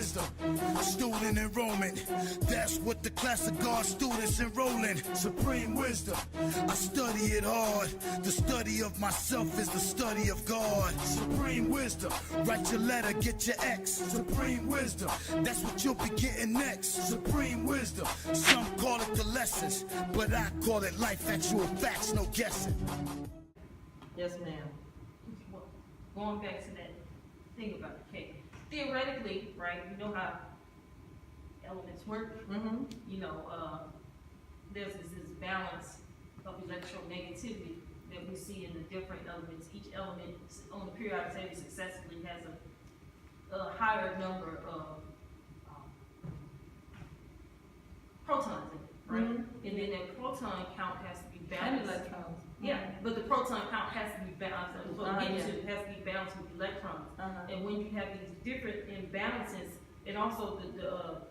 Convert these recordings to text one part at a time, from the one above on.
wisdom. Student enrollment, that's what the class of God students enrolling. Supreme wisdom, I study it hard. The study of myself is the study of God. Supreme wisdom, write your letter, get your X. Supreme wisdom, that's what you'll be getting next. Supreme wisdom, some call it the lessons, but I call it life, actual facts, no guessing. Yes, ma'am. Going back to that thing about the cake. Theoretically, right, you know how elements work. Mm-hmm. You know, there's this balance of electronegativity that we see in the different elements. Each element on the periodic table successively has a higher number of protons in it, right? Mm-hmm. And then that proton count has to be And balanced. electrons. Yeah, but the proton count has to be balanced. So Yeah. it has to be balanced with electrons. Uh-huh. And when you have these different imbalances, and also the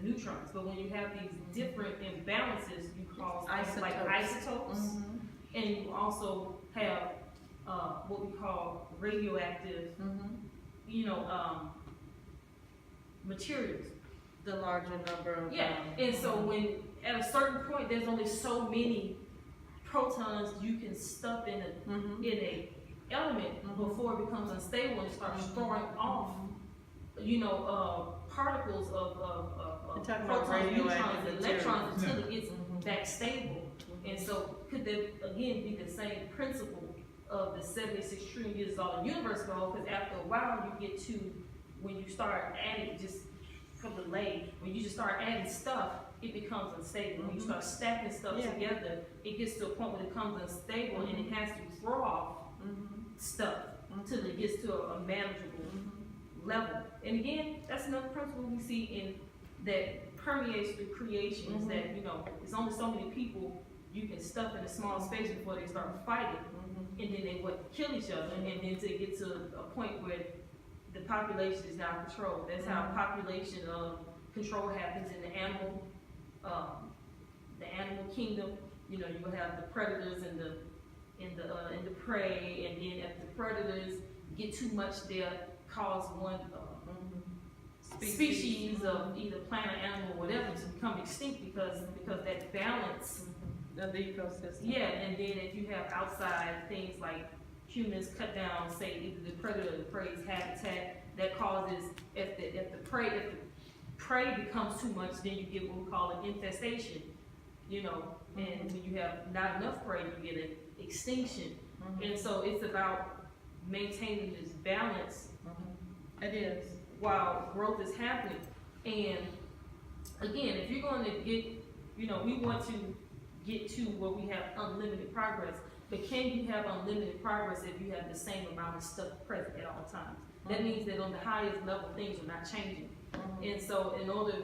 neutrons, but when you have these different imbalances, you cause things like isotopes, Mm-hmm. and you also have what we call radioactive, Mm-hmm. Materials. The larger number of And so when at a certain point, there's only so many protons you can stuff in Mm-hmm. a element before it becomes unstable and starts throwing off, particles of You're talking about protons, neutrons, radioactive and electrons materials. until it gets back stable. And so could there again be the same principle of the 76 trillion years all the universe ago? Because after a while you get to when you start adding just from the lay, when you just start adding stuff, it becomes unstable. When you start stacking stuff together, it gets to a point where it becomes unstable and it has to throw off stuff until it gets to a manageable level. And again, that's another principle we see in that permeates through creation is that, there's only so many people you can stuff in a small space before they start fighting. And then they would kill each other, and then to get to a point where the population is now controlled. That's how population control happens in the animal kingdom. You will have the predators and the prey, and then if the predators get too much, they'll cause one species of either plant or animal or whatever to become extinct because that balance of the ecosystem. Yeah, and then if you have outside things like humans cut down, say either the predator or the prey's habitat, that causes if the prey becomes too much, then you get what we call an infestation. And when you have not enough prey, you get an extinction. And so it's about maintaining this balance. It is. While growth is happening. And again, if you're going to get, we want to get to where we have unlimited progress, but can you have unlimited progress if you have the same amount of stuff present at all times? That means that on the highest level, things are not changing. And so in order,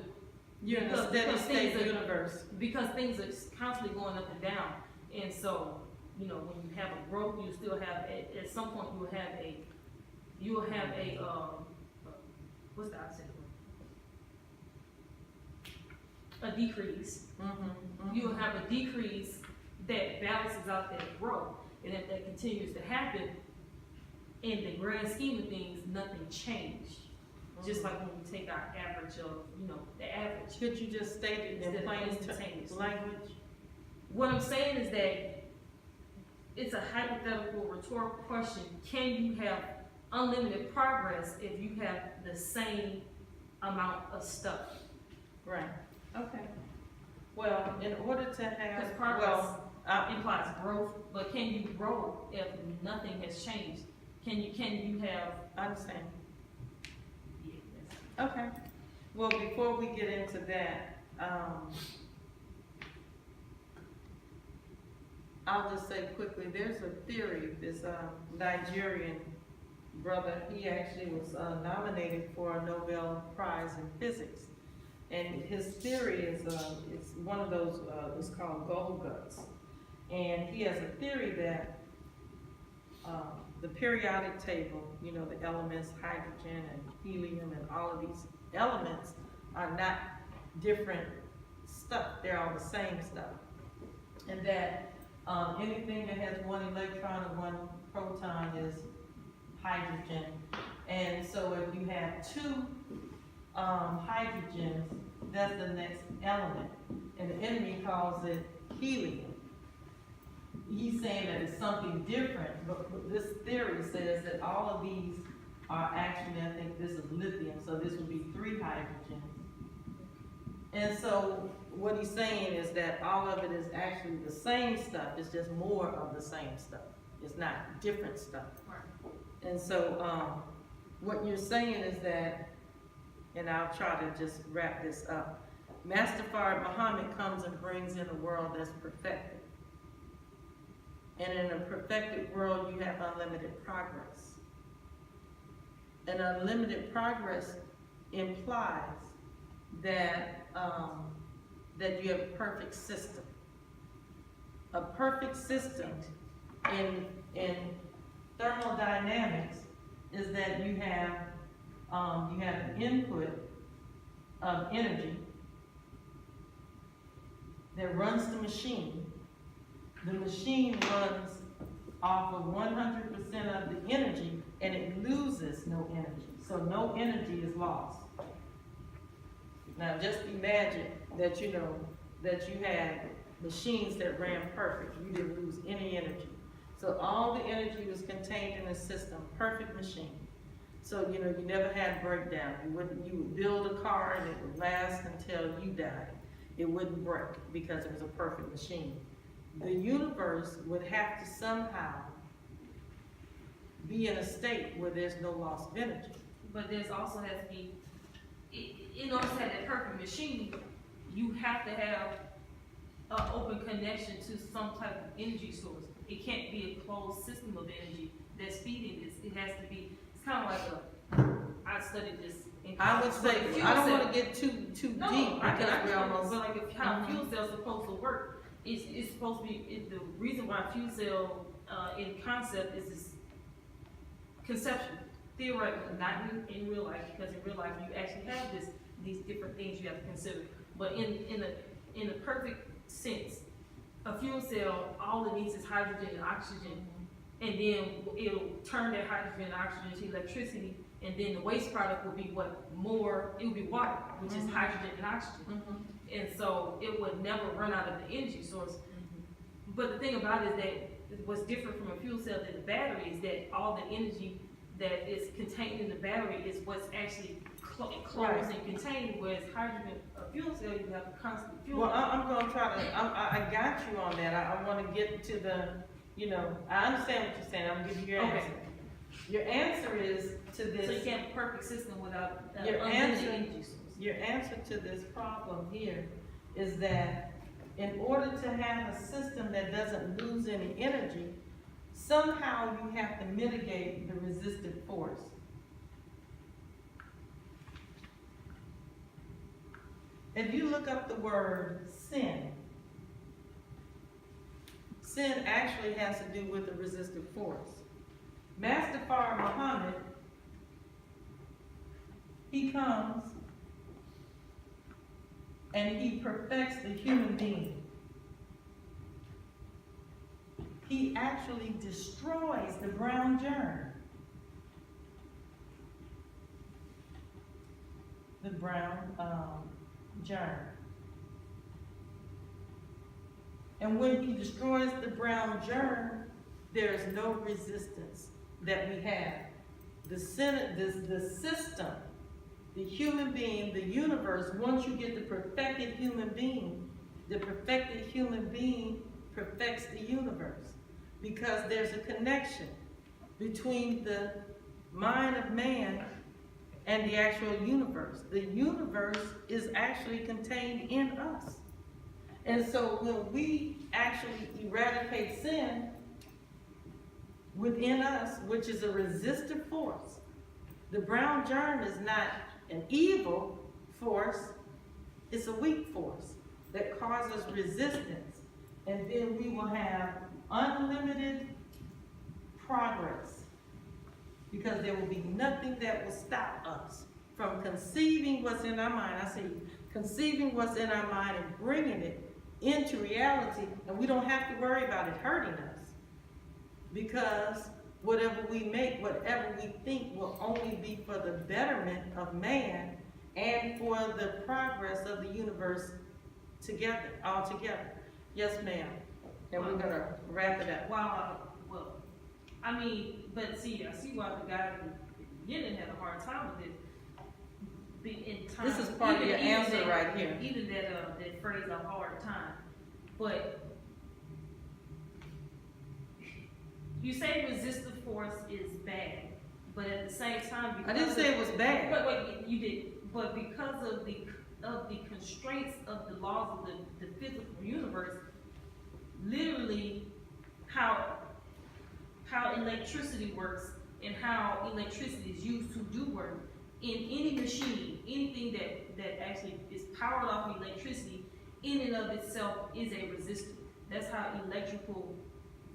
you're in a steady state universe. Because things are constantly going up and down. And so, when you have a growth, you still have, at some point, you will have a what's the opposite? A decrease. You will have a decrease that balances out that growth. And if that continues to happen, in the grand scheme of things, nothing changed. Just like when we take our average of, the average. Could you just state it in plain language? What I'm saying is that it's a hypothetical, rhetorical question. Can you have unlimited progress if you have the same amount of stuff? Right. Okay. Well, in order to have, because progress implies growth, but can you grow if nothing has changed? Can you have? I understand. Yeah. Okay. Well, before we get into that, I'll just say quickly, there's a theory, this Nigerian brother, he actually was nominated for a Nobel Prize in Physics. And his theory is, it's one of those, it's called gold guts. And he has a theory that the periodic table, the elements, hydrogen and helium and all of these elements are not different stuff, they're all the same stuff. And that anything that has one electron or one proton is hydrogen. And so if you have two hydrogens, that's the next element. And the enemy calls it helium. He's saying that it's something different, but this theory says that all of these are actually, I think this is lithium, so this would be 3 hydrogens. And so what he's saying is that all of it is actually the same stuff, it's just more of the same stuff. It's not different stuff. Right. And so what you're saying is that, and I'll try to just wrap this up, Master Fard Muhammad comes and brings in a world that's perfected. And in a perfected world, you have unlimited progress. And unlimited progress implies that that you have a perfect system. A perfect system in thermodynamics is that you have an input of energy that runs the machine. The machine runs off of 100% of the energy, and it loses no energy. So no energy is lost. Now just imagine that you had machines that ran perfect. You didn't lose any energy. So all the energy was contained in a system, perfect machine. So you never had breakdown. You would build a car and it would last until you died. It wouldn't break because it was a perfect machine. The universe would have to somehow be in a state where there's no loss of energy. But there's also has to be, in order to have that perfect machine, you have to have an open connection to some type of energy source. It can't be a closed system of energy that's feeding this. It has to be, it's kind of like I studied this in I would say, I don't want to get too deep because we're almost. But like how fuel cells are supposed to work, it's supposed to be, the reason why fuel cell in concept is this conceptual, theoretical, not in real life, because in real life you actually have these different things you have to consider. But in a perfect sense, a fuel cell, all it needs is hydrogen and oxygen, and then it'll turn that hydrogen and oxygen to electricity, and then the waste product will be it would be water, which is hydrogen and oxygen. And so it would never run out of the energy source. But the thing about it is that what's different from a fuel cell than the battery is that all the energy that is contained in the battery is what's actually enclosed and contained, whereas hydrogen, a fuel cell, you have constant fuel. Well, I'm going to try to, I got you on that. I want to get to the, I understand what you're saying. I'm going to give you your answer. Your answer is to this. So you can't have a perfect system without your unlimited energy source. Your answer to this problem here is that in order to have a system that doesn't lose any energy, somehow you have to mitigate the resistant force. If you look up the word sin actually has to do with the resistant force. Master Fard Muhammad, he comes and he perfects the human being. He actually destroys the brown germ. The brown germ. And when he destroys the brown germ, there is no resistance that we have. The system, the human being, the universe, once you get the perfected human being perfects the universe. Because there's a connection between the mind of man and the actual universe. The universe is actually contained in us. And so when we actually eradicate sin within us, which is a resistive force, the brown germ is not an evil force, it's a weak force that causes resistance. And then we will have unlimited progress, because there will be nothing that will stop us from conceiving what's in our mind. I say conceiving what's in our mind and bringing it into reality, and we don't have to worry about it hurting us, because whatever we make, whatever we think will only be for the betterment of man and for the progress of the universe together, all together. Yes, ma'am. And we're gonna wrap it up. Well, I mean, but see, I see why the guy in the beginning had a hard time with it. In time, This is part of your answer that, right here. Even that phrase, a hard time. But you say resistive force is bad, but at the same time, I didn't say it was bad. But wait, you did. But because of the constraints of the laws of the physical universe, literally how electricity works and how electricity is used to do work in any machine, anything that actually is powered off electricity, in and of itself is a resistor. That's how electrical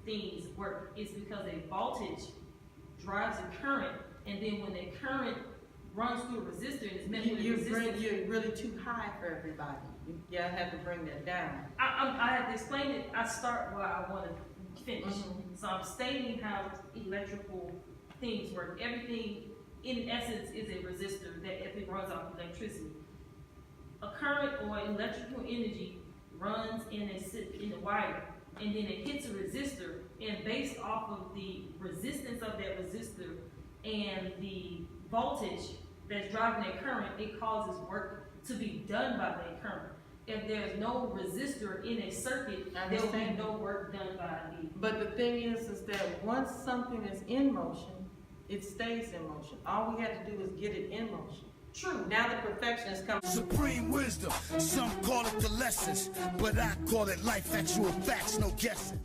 things work. It's because a voltage drives a current, and then when the current runs through a resistor and is met with a resistance. You're really too high for everybody. You have to bring that down. I have to explain it. I start where I want to finish. So I'm stating how electrical things work. Everything, in essence, is a resistor that if it runs off electricity. A current or electrical energy runs in a wire, and then it hits a resistor, and based off of the resistance of that resistor and the voltage that's driving that current, it causes work to be done by that current. If there's no resistor in a circuit, there will be no work done by the. But the thing is that once something is in motion, it stays in motion. All we have to do is get it in motion. True. Now the perfection is coming. Supreme wisdom, some call it the lessons, but I call it life, actual facts, no guessing.